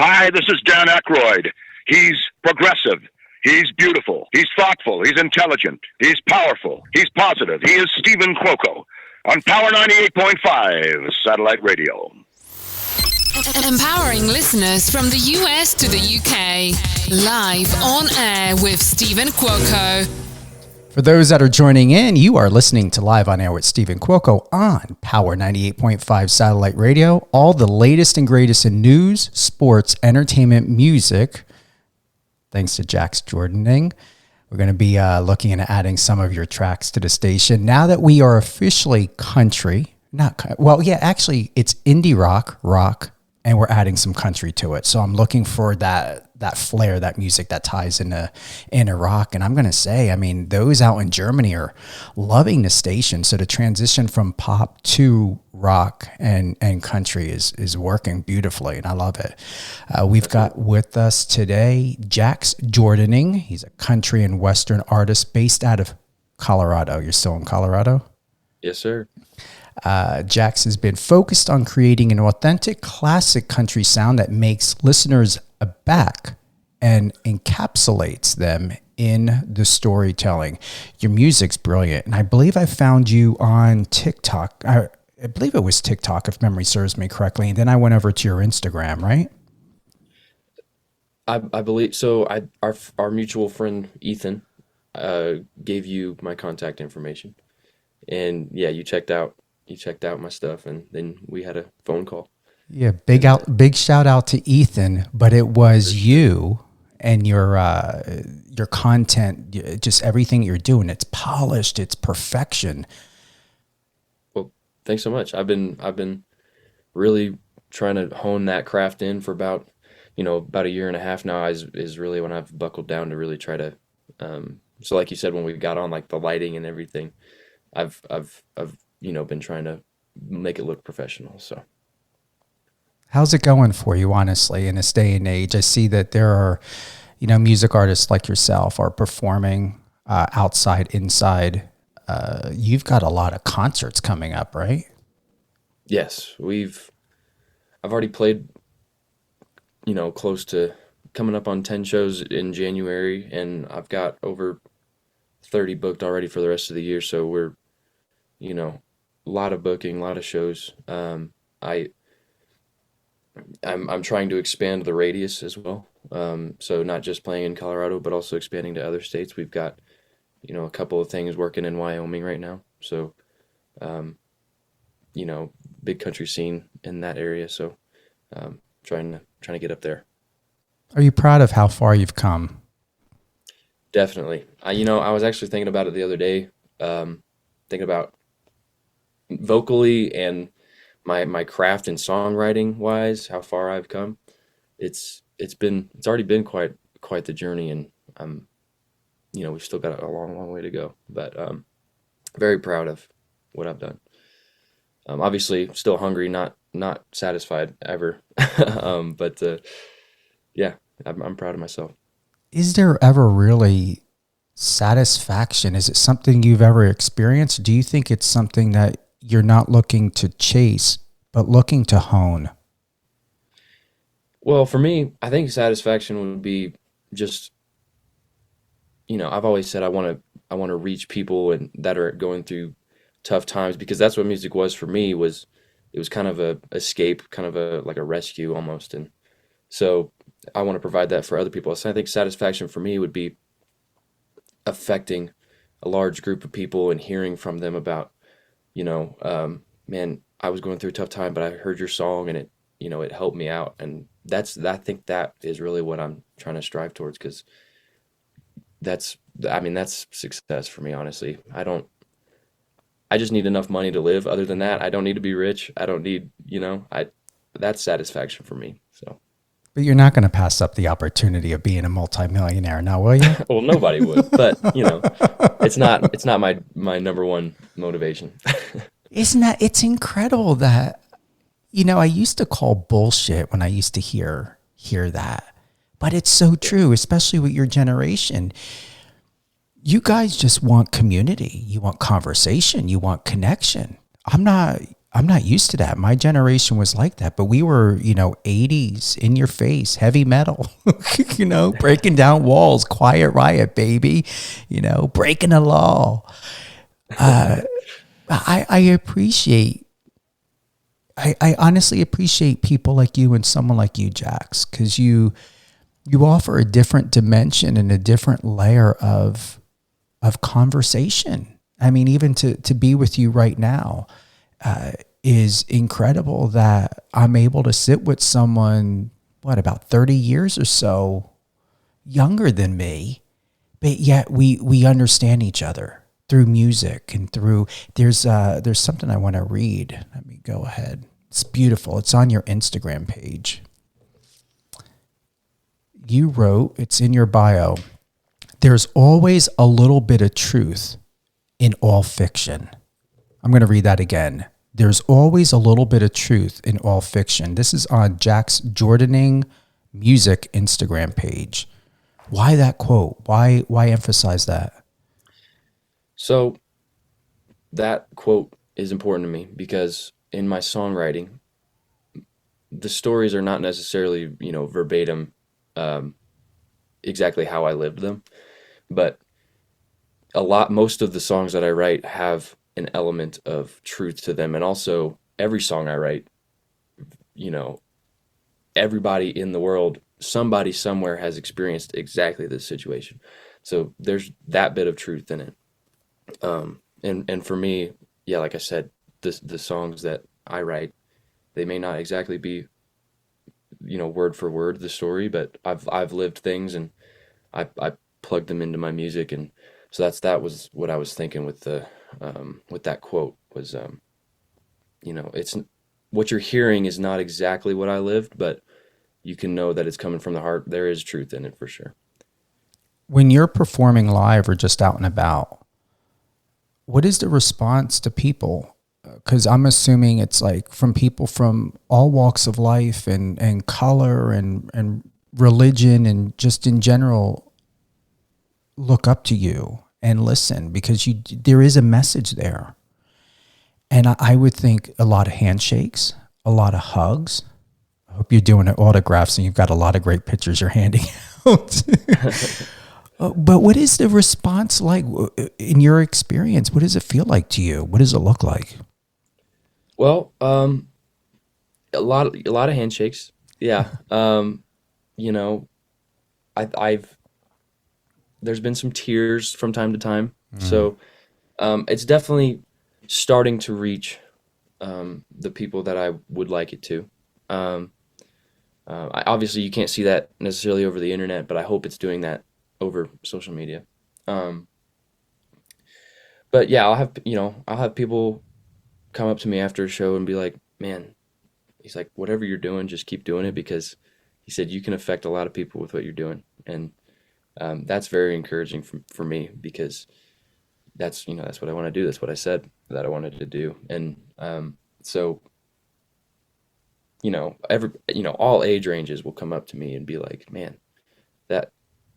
Hi, this is Dan Aykroyd. He's progressive. He's beautiful. He's thoughtful. He's intelligent. He's powerful. He's positive. He is Stephen Cuoco on Power 98.5 Satellite Radio. Empowering listeners from the US to the UK. Live on air with Stephen Cuoco. For those that are joining in, you are listening to Live on Air with Stephen Cuoco on Power 98.5 Satellite Radio. All the latest and greatest in news, sports, entertainment, music. Thanks to Jax Jordening. We're going to be looking into adding some of your tracks to the station. Now that we are officially country, actually it's indie rock, and we're adding some country to it. So I'm looking for that flair, that music that ties into rock. And I'm going to say, I mean, those out in Germany are loving the station. So the transition from pop to rock and country is working beautifully. And I love it. We've got with us today, Jax Jordening. He's a country and Western artist based out of Colorado. You're still in Colorado? Yes, sir. Jax has been focused on creating an authentic classic country sound that makes listeners aback and encapsulates them in the storytelling. Your music's brilliant. And I believe I found you on TikTok. I believe it was TikTok, if memory serves me correctly. And then I went over to your Instagram, right? I believe so. Our mutual friend, Ethan, gave you my contact information. And yeah, you checked out my stuff, and then we had a phone call. Yeah, big shout out to Ethan, but it was you and your content, just everything you're doing. It's polished, it's perfection. Well, thanks so much. I've been really trying to hone that craft in for about a year and a half now. Is really when I've buckled down to really try to. So like you said, when we got on like the lighting and everything, I've been trying to make it look professional. So how's it going for you, honestly, in this day and age? I see that there are, music artists like yourself are performing outside, inside. You've got a lot of concerts coming up, right? Yes, I've already played, close to coming up on 10 shows in January, and I've got over 30 booked already for the rest of the year. So we're, a lot of booking, a lot of shows. I'm trying to expand the radius as well. So not just playing in Colorado, but also expanding to other states. We've got, a couple of things working in Wyoming right now. So, big country scene in that area. So, trying to get up there. Are you proud of how far you've come? Definitely. I was actually thinking about it the other day, thinking about vocally and my craft and songwriting wise, how far I've come. It's already been quite the journey, and we've still got a long way to go, but very proud of what I've done. Obviously still hungry, not satisfied ever. But yeah, I'm proud of myself. Is there ever really satisfaction? Is it something you've ever experienced? Do you think it's something that you're not looking to chase, but looking to hone? Well, for me, I think satisfaction would be just, I've always said I want to reach people that are going through tough times, because that's what music was for me. It was kind of a escape, kind of like a rescue almost, and so I want to provide that for other people. So I think satisfaction for me would be affecting a large group of people and hearing from them about, man, I was going through a tough time, but I heard your song and it helped me out. And I think that is really what I'm trying to strive towards, because that's success for me, honestly. I just need enough money to live. Other than that, I don't need to be rich. I don't need, that's satisfaction for me. So. But you're not going to pass up the opportunity of being a multimillionaire now, will you? Well, nobody would, but it's not my number one motivation. It's incredible that, I used to call bullshit when I used to hear that, but it's so true, especially with your generation. You guys just want community. You want conversation. You want connection. I'm not I'm not used to that. My generation was like that, but we were, 80s in your face, heavy metal, breaking down walls, quiet riot, baby, breaking the law. I appreciate, I honestly appreciate people like you and someone like you, Jax, because you offer a different dimension and a different layer of conversation. I mean, even to be with you right now, is incredible that I'm able to sit with someone, about 30 years or so younger than me, but yet we understand each other through music and through, there's something I want to read. Let me go ahead. It's beautiful. It's on your Instagram page. You wrote, it's in your bio, there's always a little bit of truth in all fiction. I'm going to read that again. There's always a little bit of truth in all fiction. This is on Jax Jordening music Instagram page. Why that quote? Why emphasize that? So that quote is important to me because in my songwriting, the stories are not necessarily, verbatim, exactly how I lived them, but most of the songs that I write have an element of truth to them. And also every song I write, everybody in the world, somebody somewhere has experienced exactly this situation. So there's that bit of truth in it. And for me, yeah, like I said, the songs that I write, they may not exactly be, word for word the story, but I've lived things and I plugged them into my music. And so that was what I was thinking with that quote was, it's what you're hearing is not exactly what I lived, but you can know that it's coming from the heart. There is truth in it for sure. When you're performing live or just out and about, what is the response to people? Because I'm assuming it's like from people from all walks of life and color and religion and just in general look up to you and listen because there is a message there. And I would think a lot of handshakes, a lot of hugs. I hope you're doing autographs and you've got a lot of great pictures you're handing out. But what is the response like in your experience? What does it feel like to you? What does it look like? Well, a lot of handshakes. Yeah. I've there's been some tears from time to time. So, it's definitely starting to reach, the people that I would like it to. Obviously you can't see that necessarily over the internet, but I hope it's doing that over social media. But yeah, I'll have people come up to me after a show and be like, man, he's like, whatever you're doing, just keep doing it because he said you can affect a lot of people with what you're doing. And that's very encouraging for me because that's what I want to do. That's what I said that I wanted to do. And so, all age ranges will come up to me and be like, man, that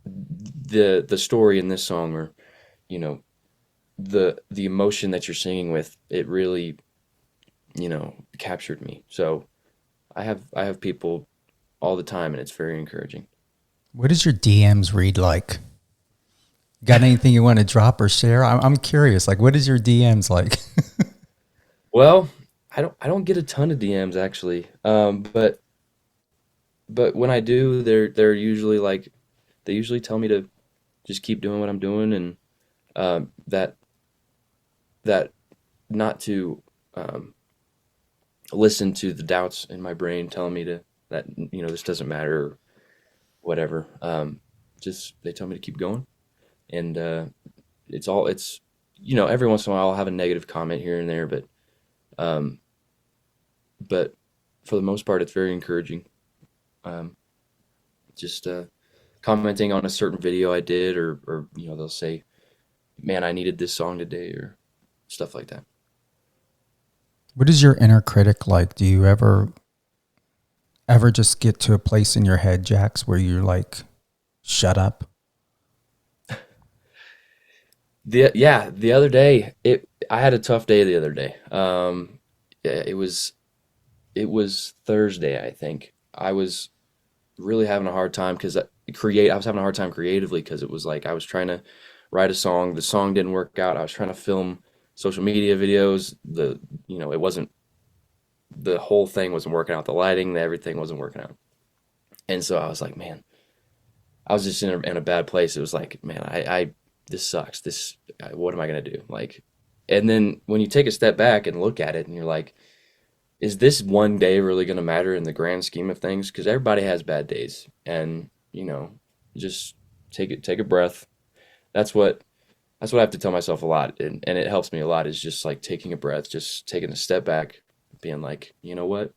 the story in this song or, the emotion that you're singing with, it really, captured me. So I have people all the time and it's very encouraging. What does your DMs read like? Got anything you want to drop or share? I'm curious. Like, what is your DMs like? Well, I don't get a ton of DMs actually. But when I do, they're usually like, they usually tell me to just keep doing what I'm doing and that not to listen to the doubts in my brain telling me that this doesn't matter or whatever. Just they tell me to keep going, and it's every once in a while I'll have a negative comment here and there, but for the most part it's very encouraging. Just commenting on a certain video I did, or they'll say, "Man, I needed this song today," or stuff like that. What is your inner critic like? Do you ever just get to a place in your head, Jax, where you're like, shut up? The other day, I had a tough day the other day. yeah, it was Thursday, I think. I was really having a hard time because I was having a hard time creatively because it was like I was trying to write a song, the song didn't work out. I was trying to film social media videos. It wasn't, the whole thing wasn't working out. The lighting, everything wasn't working out. And so I was like, man, I was just in a bad place. It was like, man, I this sucks. What am I gonna do? Like, and then when you take a step back and look at it, and you're like, is this one day really gonna matter in the grand scheme of things? Because everybody has bad days, and just take a breath. That's what I have to tell myself a lot, and it helps me a lot. Is just like taking a breath, just taking a step back, being like, you know what,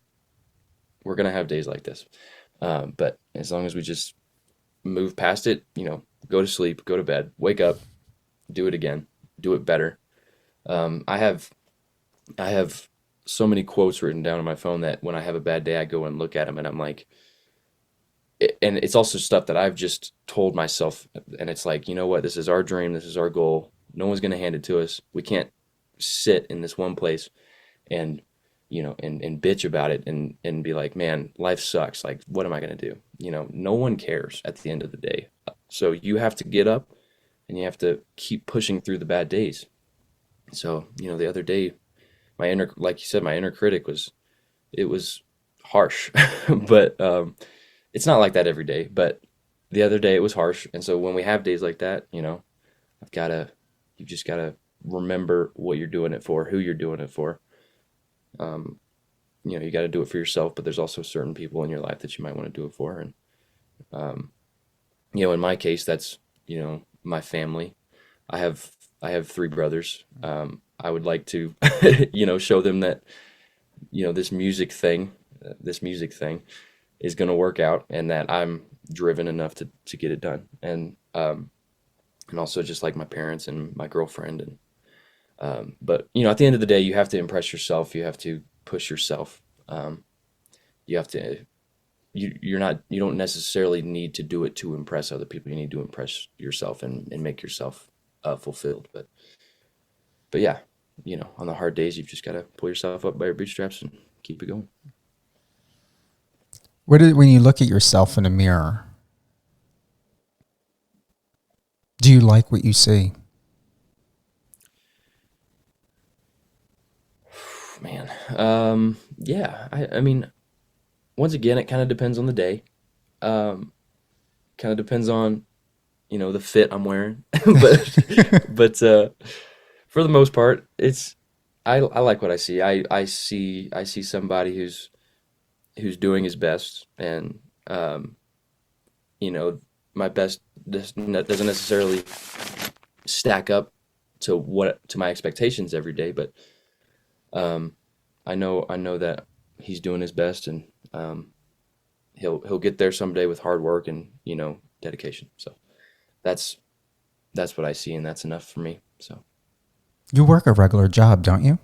we're gonna have days like this, but as long as we just move past it, go to sleep, go to bed, wake up, do it again, do it better. I have so many quotes written down on my phone that when I have a bad day, I go and look at them, and I'm like, and it's also stuff that I've just told myself, and it's like, you know what, this is our dream, this is our goal. No one's gonna hand it to us. We can't sit in this one place and and bitch about it and be like, man, life sucks. Like, what am I gonna do? No one cares at the end of the day. So you have to get up and you have to keep pushing through the bad days. So, the other day, like you said, my inner critic was harsh, but it's not like that every day. But the other day it was harsh, and so when we have days like that, you just gotta remember what you're doing it for, who you're doing it for. You got to do it for yourself, but there's also certain people in your life that you might want to do it for, and in my case, that's my family. I have three brothers. I would like to, show them that, this music thing is going to work out, and that I'm driven enough to get it done. And also just like my parents and my girlfriend. And, but at the end of the day, you have to impress yourself. You have to push yourself. You have to, you don't necessarily need to do it to impress other people. You need to impress yourself and make yourself fulfilled. But yeah, on the hard days, you've just got to pull yourself up by your bootstraps and keep it going. When you look at yourself in a mirror, do you like what you see? Man, yeah. I mean, once again, it kind of depends on the day. Kind of depends on, the fit I'm wearing. but for the most part, I like what I see. I see somebody who's doing his best, and my best doesn't necessarily stack up to my expectations every day, but I know that he's doing his best, and he'll get there someday with hard work and dedication. So that's what I see, and that's enough for me. So you work a regular job, don't you?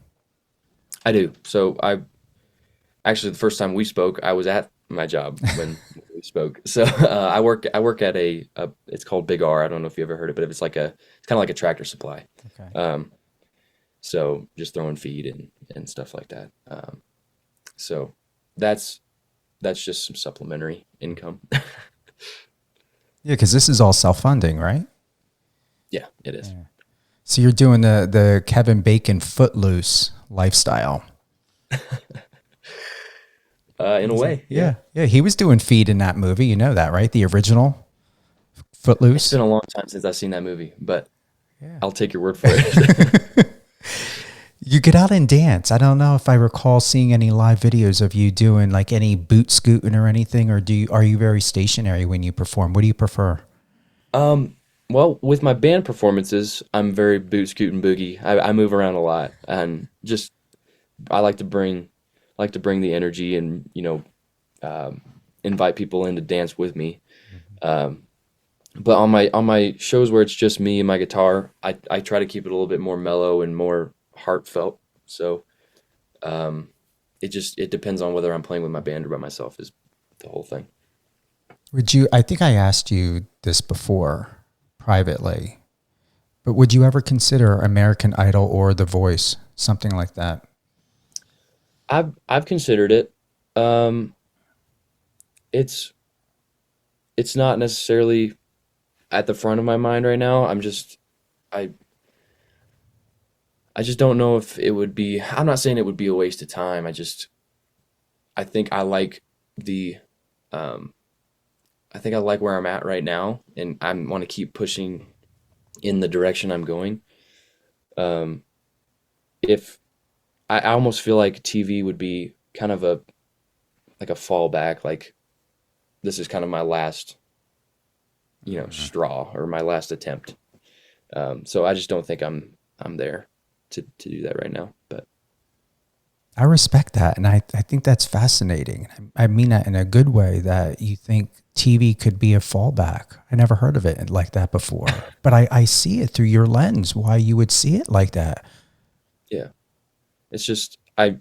I do. So actually, the first time we spoke, I was at my job when we spoke. So I work at it's called Big R. I don't know if you ever heard of it, but it's kind of like a Tractor Supply. Okay. So just throwing feed and stuff like that. So that's just some supplementary income. Yeah, because this is all self-funding, right? Yeah, it is. Yeah. So you're doing the Kevin Bacon Footloose lifestyle. In a way. Yeah. He was doing feed in that movie. You know that, right? The original Footloose. It's been a long time since I've seen that movie, but yeah. I'll take your word for it. You get out and dance. I don't know if I recall seeing any live videos of you doing like any boot scooting or anything, or are you very stationary when you perform? What do you prefer? Well, with my band performances, I'm very boot scoot and boogie. I move around a lot, and just I like to bring the energy and invite people in to dance with me. But on my shows where it's just me and my guitar, I try to keep it a little bit more mellow and more heartfelt. So it depends on whether I'm playing with my band or by myself is the whole thing. I think I asked you this before privately, but would you ever consider American Idol or The Voice, something like that? I've considered it. Um, it's it's not necessarily at the front of my mind right now. I I just don't know if it would be. I'm not saying it would be a waste of time. I think I like the um I think I like where I'm at right now, and I want to keep pushing in the direction I'm going. Um, if I almost feel like TV would be kind of a like a fallback, like this is kind of my last, straw or my last attempt. So I just don't think I'm there to do that right now. But I respect that. And I think that's fascinating. I mean that in a good way, that you think TV could be a fallback. I never heard of it like that before, but I see it through your lens, why you would see it like that. yeah, it's just I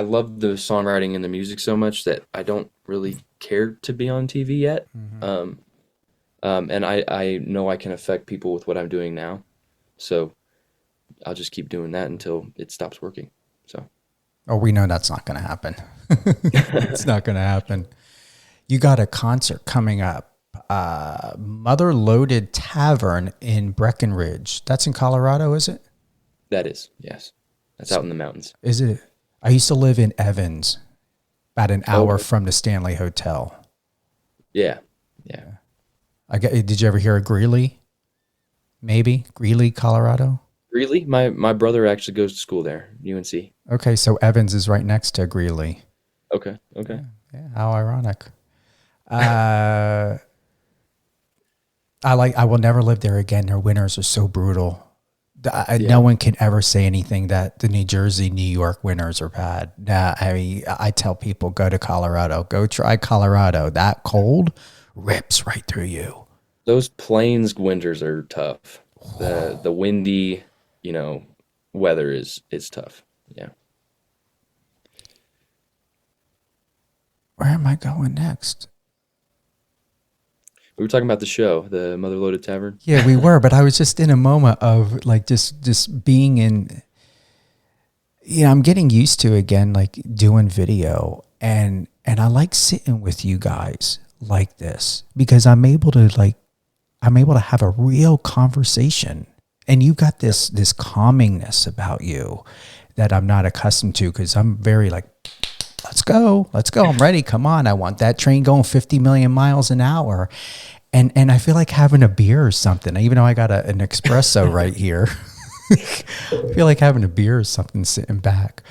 love the songwriting and the music so much that I don't really care to be on TV yet. Um, and I know I can affect people with what I'm doing now. So I'll just keep doing that until it stops working. So Oh, we know that's not going to happen. It's not going to happen. You got a concert coming up, Mother Loaded Tavern in Breckenridge. That's in Colorado, is it? that is, yes. That's out in the mountains. Is it? I used to live in Evans, about an hour Oh, from the Stanley Hotel. yeah. Yeah. Did you ever hear of Greeley? Maybe Greeley, Colorado. Really? My brother actually goes to school there, UNC. Okay, so Evans is right next to Greeley. Okay. Okay. Yeah, how ironic. Uh, I will never live there again. Their winters are so brutal. No Yeah. one can ever say anything that the New Jersey, New York winters are bad. Nah, I mean, I tell people, go to Colorado, go try Colorado. That cold rips right through you. Those plains winters are tough. The windy, you know, weather is tough. Yeah. Where am I going next? We were talking about the show, the Mother Loaded Tavern. Yeah, we were, but I was just in a moment of like just being in. I'm getting used to again, like doing video, and I like sitting with you guys like this because I'm able to have a real conversation, and you got this calmingness about you that I'm not accustomed to because I'm very like, let's go, I'm ready, come on, I want that train going 50 million miles an hour, and I feel like having a beer or something, even though I got an espresso right here. I feel like having a beer or something sitting back.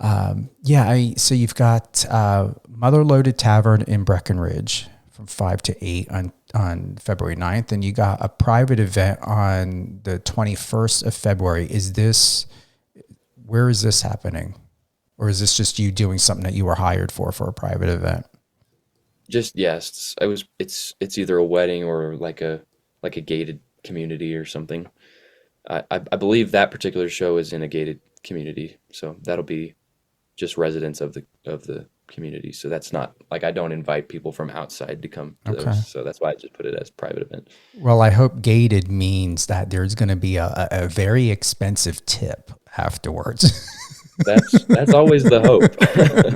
So you've got Mother Loaded Tavern in Breckenridge from 5 to 8 on February 9th, and you got a private event on the 21st of February. Where is this happening? Or is this just you doing something that you were hired for a private event? Just yes, it's either a wedding or like a gated community or something. I believe that particular show is in a gated community, so that'll be just residents of the community. So that's not like I don't invite people from outside to come to Okay. those. So that's why I just put it as private event. Well, I hope gated means that there's going to be a very expensive tip afterwards. That's always the hope.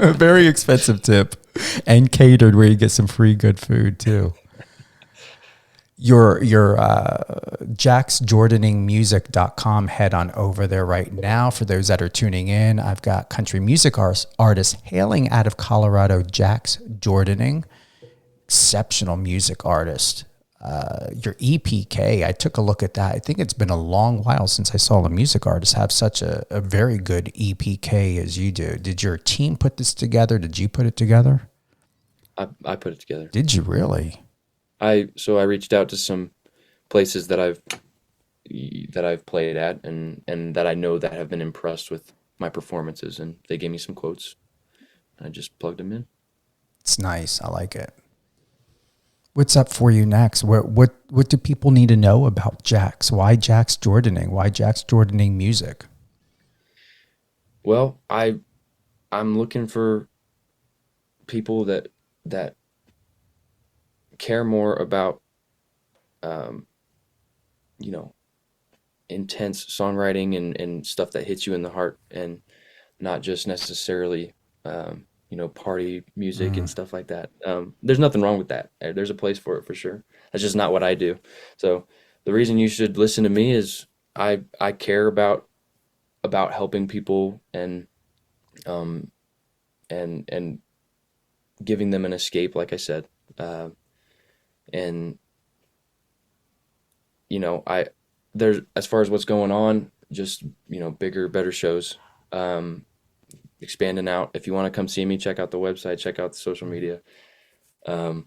A very expensive tip, and catered where you get some free good food too. Your jaxjordeningmusic.com, head on over there right now. For those that are tuning in, I've got country music artist hailing out of Colorado, Jax Jordening, exceptional music artist. Your EPK, I took a look at that. I think it's been a long while since I saw a music artist have such a very good EPK as you do. Did your team put this together? Did you put it together? I put it together. Did you really? So I reached out to some places that I've played at and that I know that have been impressed with my performances, and they gave me some quotes. I just plugged them in. It's nice. I like it. What's up for you next? What do people need to know about Jax? Why Jax Jordening? Why Jax Jordening music? Well, I'm looking for people that care more about, you know, intense songwriting and stuff that hits you in the heart, and not just necessarily party music and stuff like that. There's nothing wrong with that. There's a place for it for sure. That's just not what I do. So the reason you should listen to me is I care about helping people and giving them an escape, like I said. And there's, as far as what's going on, just bigger, better shows, expanding out. If you want to come see me, check out the website, check out the social media. But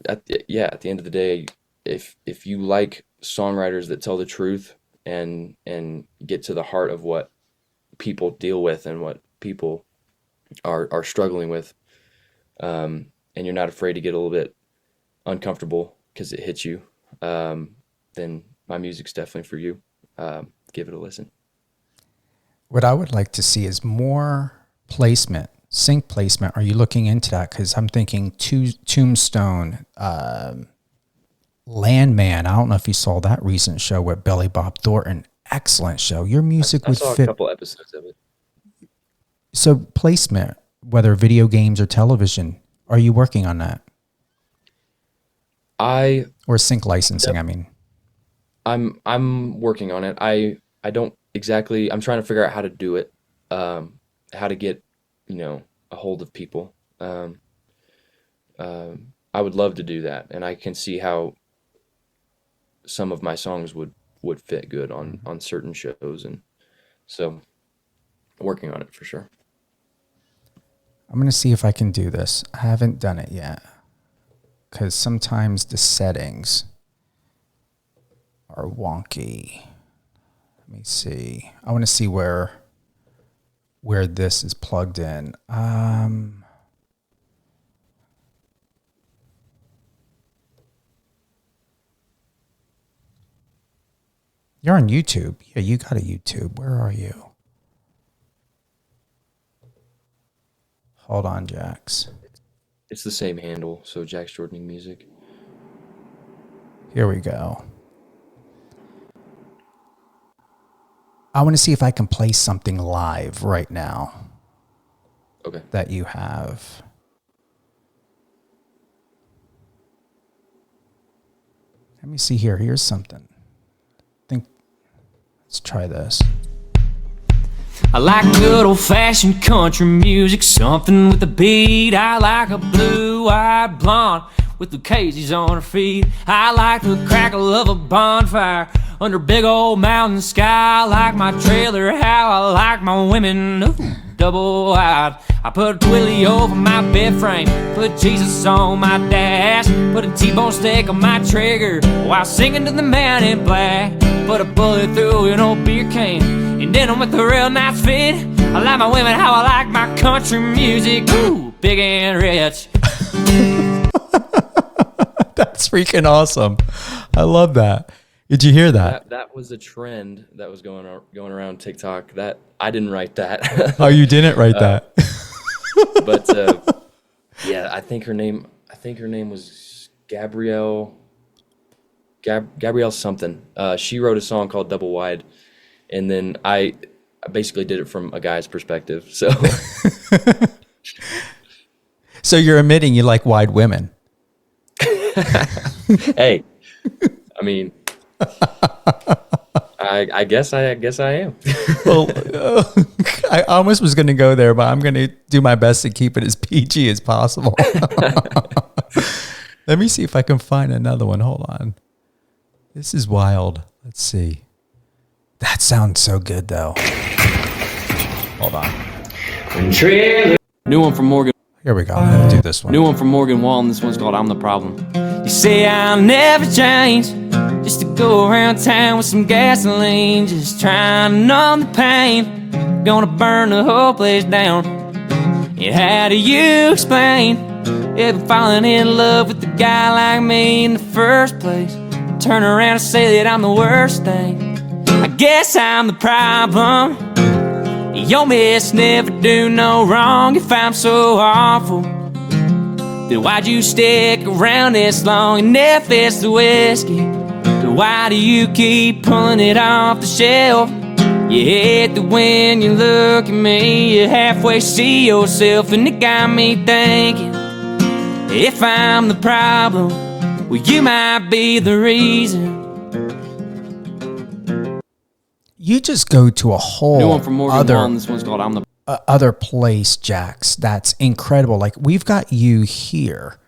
at the end of the day, if you like songwriters that tell the truth and get to the heart of what people deal with and what people are struggling with, and you're not afraid to get a little bit uncomfortable because it hits you, then my music's definitely for you. Give it a listen. What I would like to see is more placement, sync placement. Are you looking into that? Because I'm thinking Tombstone, Landman. I don't know if you saw that recent show with Billy Bob Thornton. Excellent show. Your music would fit. I saw a couple episodes of it. So placement, whether video games or television, are you working on that? Or sync licensing, I mean. I'm working on it. I don't exactly, I'm trying to figure out how to do it, how to get, a hold of people. I would love to do that, and I can see how some of my songs would fit good on certain shows, and so working on it for sure. I'm going to see if I can do this. I haven't done it yet, because sometimes the settings are wonky. Let me see. I want to see where this is plugged in. You're on YouTube. Yeah, you got a YouTube. Where are you? Hold on, Jax. It's the same handle, so Jax Jordening Music. Here we go. I want to see if I can play something live right now. Okay. That you have. Let me see here. Here's something. Let's try this. I like good old-fashioned country music, something with a beat. I like a blue-eyed blonde with the Lucchese's on her feet. I like the crackle of a bonfire under big old mountain sky. I like my trailer, how I like my women, ooh, double-wide. I put a twilly over my bed frame, put Jesus on my dash, put a T-bone steak on my trigger while singing to the man in black. Put a bullet through an old beer can and then I'm with a real nice fit. I like my women how I like my country music, ooh, big and rich. That's freaking awesome. I love that. Did you hear that? That was a trend that was going around TikTok. That I didn't write that. Oh, you didn't write that. But yeah, I think her name was Gabrielle something. She wrote a song called Double Wide, and then I basically did it from a guy's perspective. So So you're admitting you like wide women. Hey, I mean, I guess I am. Well, I almost was going to go there, but I'm going to do my best to keep it as PG as possible. Let me see if I can find another one. Hold on. This is wild. Let's see. That sounds so good, though. Hold on. New one from Morgan. Here we go. I'm going to do this one. New one from Morgan Wall, and this one's called I'm the Problem. You say I'll never change, just to go around town with some gasoline, just trying to numb the pain, gonna burn the whole place down. And how do you explain ever falling in love with a guy like me in the first place? Turn around and say that I'm the worst thing. I guess I'm the problem. Your miss never do no wrong. If I'm so awful, then why'd you stick around this long? And if it's the whiskey, then Why do you keep pulling it off the shelf? You hate that when you look at me, you halfway see yourself, and it got me thinking, if I'm the problem, well, you might be the reason. You just go to a whole New one from Morgan Wallen. This one's called I'm the other place, Jax. That's incredible. Like, we've got you here,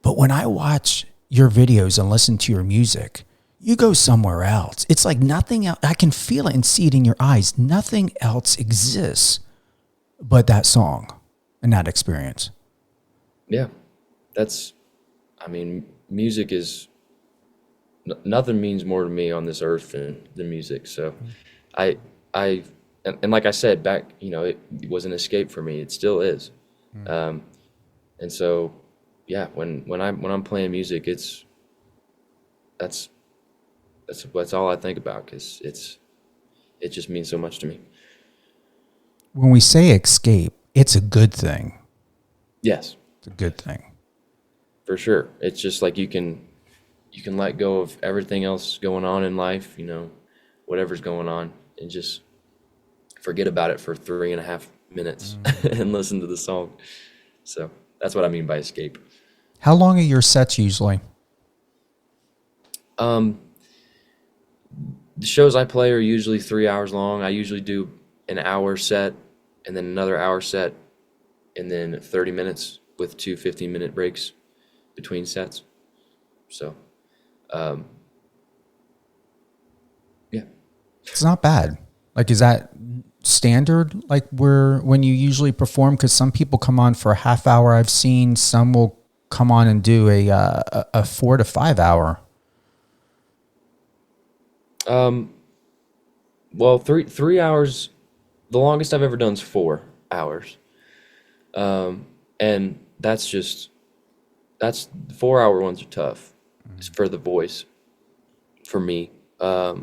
but when I watch your videos and listen to your music, you go somewhere else. It's like nothing else. I can feel it and see it in your eyes. Nothing else exists but that song and that experience. Yeah, music is, nothing means more to me on this earth than music. So and like I said, back, it was an escape for me. It still is. And so, yeah, when I'm playing music, that's all I think about, because it just means so much to me. When we say escape, it's a good thing. Yes. It's a good thing. For sure. It's just like you can let go of everything else going on in life, whatever's going on, and just forget about it for 3.5 minutes and listen to the song. So that's what I mean by escape. How long are your sets usually? The shows I play are usually 3 hours long. I usually do an hour set and then another hour set and then 30 minutes with 2 15-minute breaks between sets. So, yeah. It's not bad. Like, is that standard? Like, when you usually perform? Because some people come on for a half hour. I've seen some will come on and do a 4 to 5 hour. Well, 3 hours, the longest I've ever done is 4 hours. And that's the 4 hour ones are tough. It's for the voice, for me. I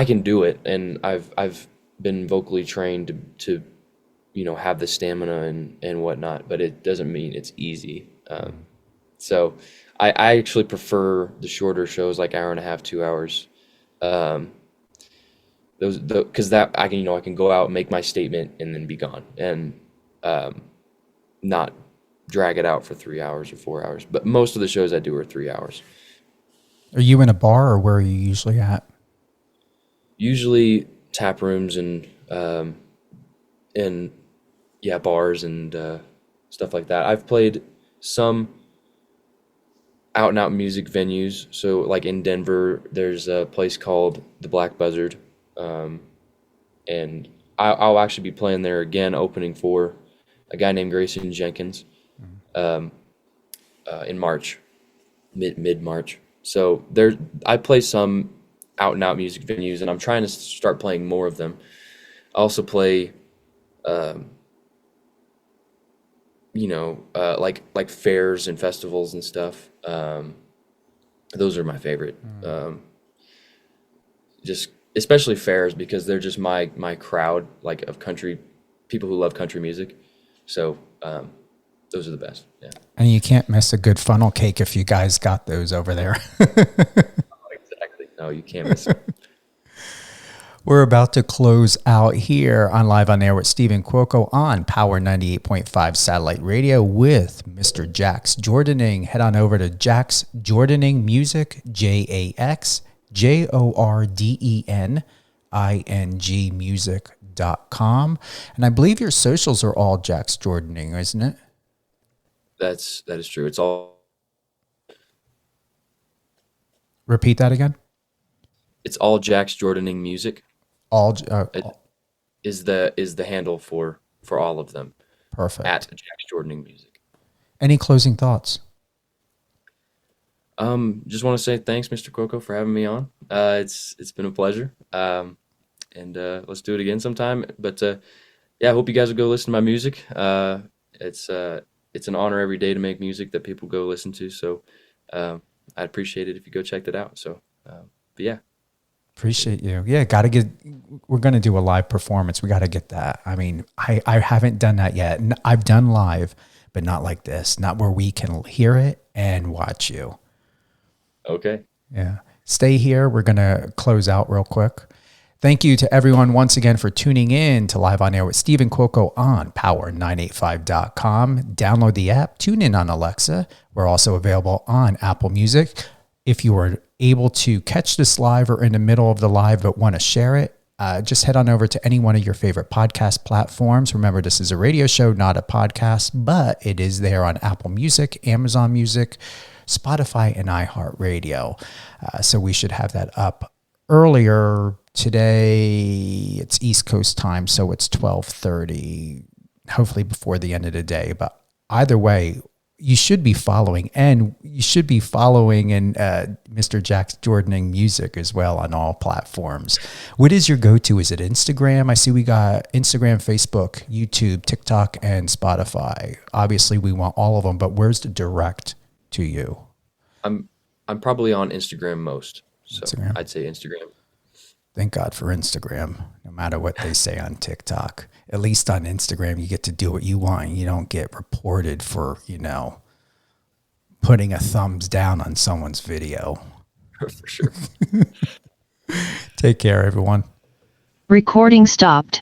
can do it, and I've been vocally trained to have the stamina and whatnot, but it doesn't mean it's easy. So I actually prefer the shorter shows, like hour and a half, 2 hours. Because that I can go out and make my statement and then be gone, and not drag it out for 3 hours or 4 hours. But most of the shows I do are 3 hours. Are you in a bar, or where are you usually at? Usually tap rooms and bars and stuff like that. I've played some out and out music venues. So like in Denver, there's a place called the Black Buzzard. And I'll actually be playing there again, opening for a guy named Grayson Jenkins, in March, mid-March. So I play some out and out music venues, and I'm trying to start playing more of them. I also play, like fairs and festivals and stuff. Those are my favorite. Just especially fairs, because they're just my crowd, like, of country people who love country music. So those are the best. Yeah. And you can't miss a good funnel cake if you guys got those over there. Exactly. No, you can't miss it. We're about to close out here on Live on Air with Stephen Cuoco on Power 98.5 Satellite Radio with Mr. Jax Jordening. Head on over to Jax Jordening Music, JaxJordening music.com. And I believe your socials are all Jax Jordening, isn't it? That is true. It's all. Repeat that again. It's all Jax Jordening Music. Is the handle for all of them. Perfect. At Jax Jordening Music. Any closing thoughts? Just want to say thanks, Mr. Cuoco, for having me on. It's been a pleasure. And let's do it again sometime. But I hope you guys will go listen to my music. It's an honor every day to make music that people go listen to. So I'd appreciate it if you go check that out. So, but yeah. Appreciate you. Yeah, we're going to do a live performance. We got to get that. I mean, I haven't done that yet. I've done live, but not like this, not where we can hear it and watch you. Okay. Yeah. Stay here. We're going to close out real quick. Thank you to everyone once again for tuning in to Live on Air with Stephen Cuoco on power985.com. Download the app, tune in on Alexa. We're also available on Apple Music. If you are able to catch this live or in the middle of the live but want to share it, just head on over to any one of your favorite podcast platforms. Remember, this is a radio show, not a podcast, but it is there on Apple Music, Amazon Music, Spotify, and iHeartRadio. So we should have that up earlier today. It's East Coast time, so it's 12:30, hopefully before the end of the day. But either way, you should be following, and you should be following in Mr. Jax Jordening music as well on all platforms. What is your go-to? Is it Instagram? I see we got Instagram, Facebook, YouTube, TikTok, and Spotify. Obviously, we want all of them, but where's the direct to you? I'm probably on Instagram most. So Instagram. I'd say Instagram. Thank God for Instagram. No matter what they say on TikTok, at least on Instagram, you get to do what you want. You don't get reported for, putting a thumbs down on someone's video. For sure. Take care, everyone. Recording stopped.